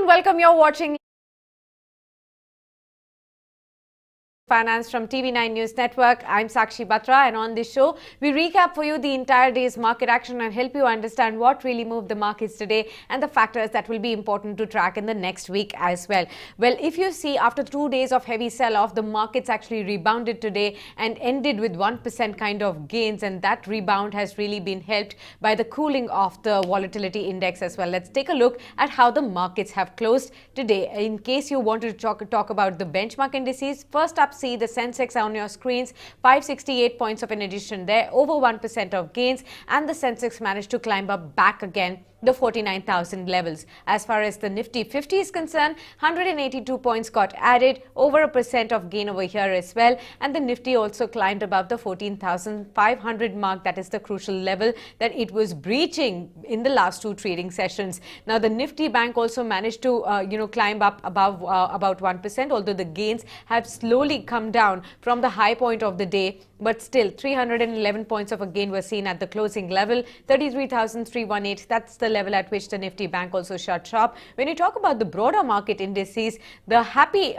and welcome. You're watching Finance from TV9 News Network. I'm Sakshi Batra, and on this show, we recap for you the entire day's market action and help you understand what really moved the markets today and the factors that will be important to track in the next week as well. Well, if you see, after 2 days of heavy sell-off, the markets actually rebounded today and ended with 1% kind of gains, and that rebound has really been helped by the cooling of the volatility index as well. Let's take a look at how the markets have closed today. In case you want to talk about the benchmark indices, first up, see the Sensex on your screens, 568 points of an addition there, over 1% of gains, and the Sensex managed to climb up back again the 49,000 levels. As far as the Nifty 50 is concerned, 182 points got added, over 1% of gain over here as well, and the Nifty also climbed above the 14,500 mark. That is the crucial level that it was breaching in the last two trading sessions. Now the Nifty Bank also managed to climb up above about 1%, although the gains have slowly come down from the high point of the day, but still 311 points of a gain were seen at the closing level, 33,318. That's the level at which the Nifty Bank also shut shop. When you talk about the broader market indices, the happy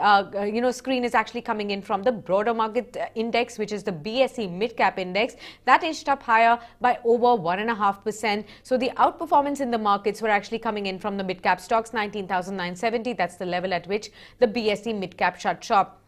screen is actually coming in from the broader market index, which is the BSE Mid Cap Index. That inched up higher by over 1.5%. So the outperformance in the markets were actually coming in from the mid cap stocks, 19,970. That's the level at which the BSE Mid Cap shut shop.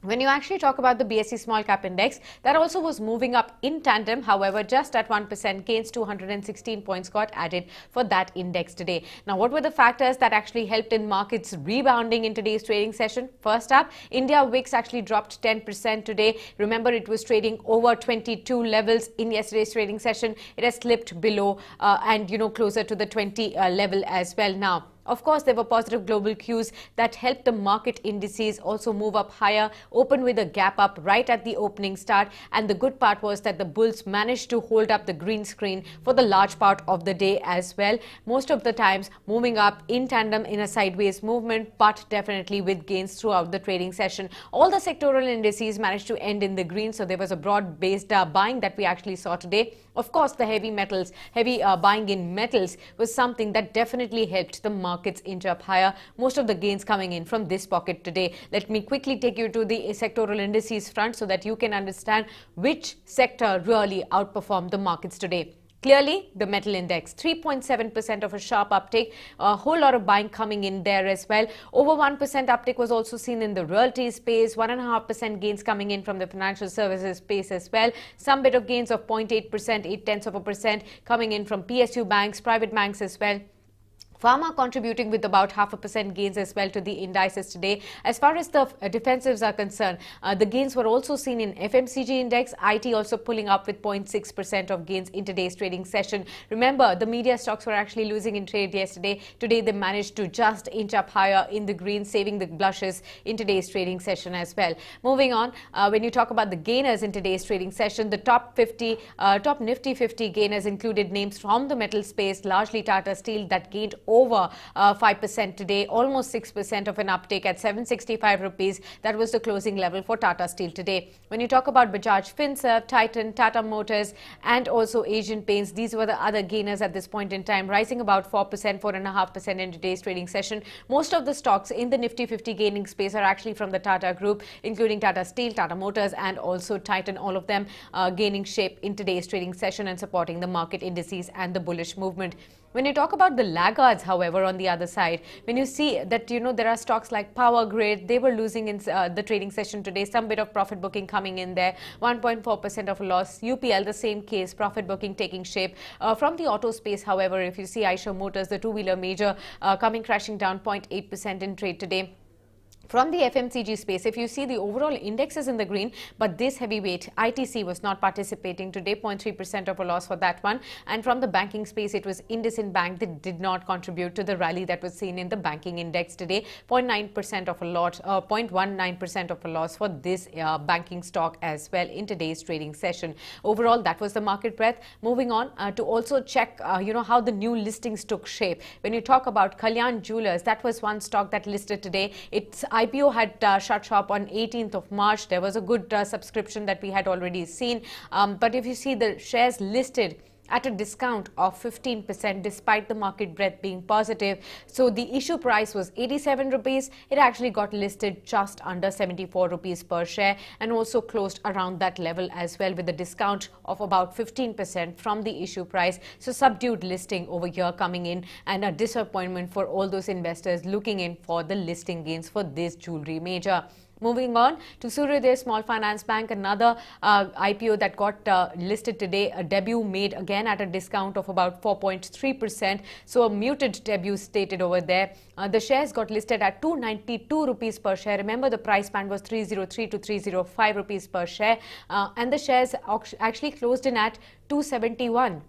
When you actually talk about the BSE Small Cap Index, that also was moving up in tandem. However, just at 1% gains, 216 points got added for that index today. Now, what were the factors that actually helped in markets rebounding in today's trading session? First up, India VIX actually dropped 10% today. Remember, it was trading over 22 levels in yesterday's trading session. It has slipped below and closer to the 20 level as well now. Of course, there were positive global cues that helped the market indices also move up higher, open with a gap up right at the opening start. And the good part was that the bulls managed to hold up the green screen for the large part of the day as well. Most of the times moving up in tandem in a sideways movement, but definitely with gains throughout the trading session. All the sectoral indices managed to end in the green, so there was a broad-based buying that we actually saw today. Of course, the heavy buying in metals was something that definitely helped the markets inch up higher. Most of the gains coming in from this pocket today. Let me quickly take you to the sectoral indices front so that you can understand which sector really outperformed the markets today. Clearly, the metal index, 3.7% of a sharp uptick, a whole lot of buying coming in there as well. Over 1% uptick was also seen in the realty space, 1.5% gains coming in from the financial services space as well. Some bit of gains of 0.8%, 0.8% coming in from PSU banks, private banks as well. Pharma contributing with about 0.5% gains as well to the indices today. As far as the defensives are concerned, the gains were also seen in FMCG index, IT also pulling up with 0.6% of gains in today's trading session. Remember, the media stocks were actually losing in trade yesterday. Today, they managed to just inch up higher in the green, saving the blushes in today's trading session as well. Moving on, when you talk about the gainers in today's trading session, the top Nifty 50 gainers included names from the metal space, largely Tata Steel, that gained over 5% today, almost 6% of an uptake at 765 rupees. That was the closing level for Tata Steel today. When you talk about Bajaj Finserv, Titan, Tata Motors, and also Asian Paints, these were the other gainers at this point in time, rising about 4%, 4.5% in today's trading session. Most of the stocks in the Nifty 50 gaining space are actually from the Tata Group, including Tata Steel, Tata Motors, and also Titan. All of them gaining shape in today's trading session and supporting the market indices and the bullish movement. When you talk about the laggards, however, on the other side, when you see that, there are stocks like Power Grid, they were losing in the trading session today, some bit of profit booking coming in there, 1.4% of a loss. UPL, the same case, profit booking taking shape. From the auto space, however, if you see Eicher Motors, the two-wheeler major, coming crashing down 0.8% in trade today. From the FMCG space, if you see, the overall index is in the green, but this heavyweight ITC was not participating today, 0.3% of a loss for that one. And from the banking space, it was IndusInd Bank that did not contribute to the rally that was seen in the banking index today, 0.9% of a loss, 0.19% of a loss for this banking stock as well in today's trading session. Overall, that was the market breadth. Moving on to also check, how the new listings took shape. When you talk about Kalyan Jewelers, that was one stock that listed today. Its IPO had shut shop on 18th of March. There was a good subscription that we had already seen. But if you see the shares listed at a discount of 15% despite the market breadth being positive. So the issue price was 87 rupees. It actually got listed just under 74 rupees per share and also closed around that level as well with a discount of about 15% from the issue price. So subdued listing over here coming in and a disappointment for all those investors looking in for the listing gains for this jewelry major. Moving on to Suryodaya Small Finance Bank, another IPO that got listed today, a debut made again at a discount of about 4.3%. So a muted debut stated over there. The shares got listed at 292 rupees per share. Remember, the price band was 303 to 305 rupees per share. And the shares actually closed in at 271.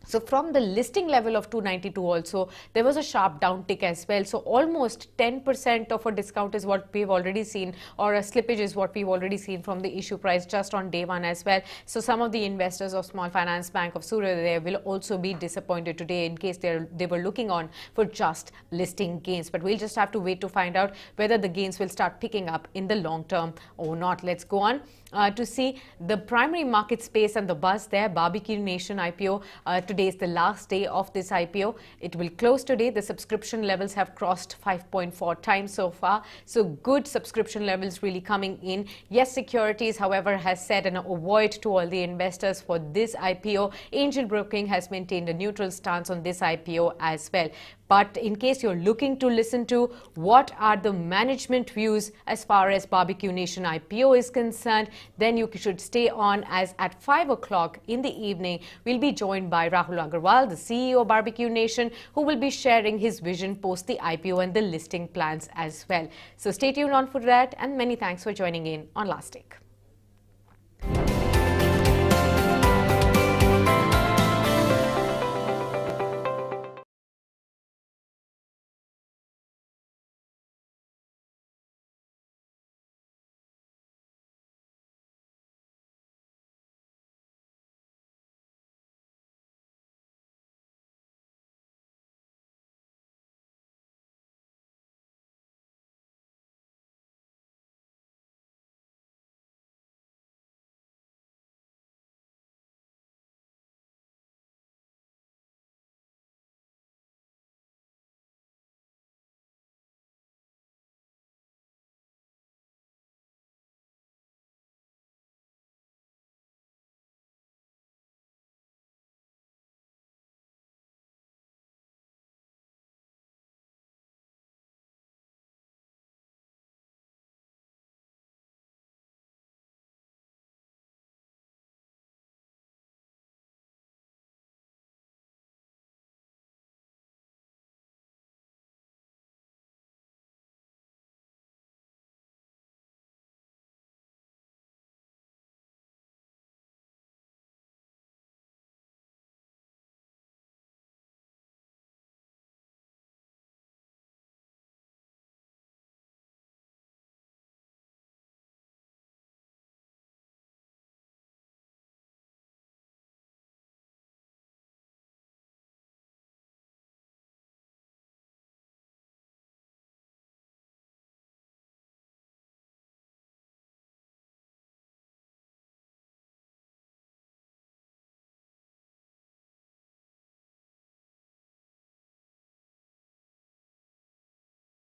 So from the listing level of 292 also, there was a sharp downtick as well. So almost 10% of a discount is what we've already seen, or a slippage is what we've already seen from the issue price just on day one as well. So some of the investors of Small Finance Bank of Suryodaya will also be disappointed today in case they were looking on for just listing gains. But we'll just have to wait to find out whether the gains will start picking up in the long term or not. Let's go on to see the primary market space and the buzz there. Barbecue Nation IPO. Today is the last day of this IPO. It will close today. The subscription levels have crossed 5.4 times so far. So good subscription levels really coming in. Yes Securities, however, has said an avoid to all the investors for this IPO. Angel Broking has maintained a neutral stance on this IPO as well. But in case you're looking to listen to what are the management views as far as Barbecue Nation IPO is concerned, then you should stay on, as at 5 o'clock in the evening, we'll be joined by Rahul Agarwal, the CEO of Barbecue Nation, who will be sharing his vision post the IPO and the listing plans as well. So stay tuned on for that, and many thanks for joining in on Last Take.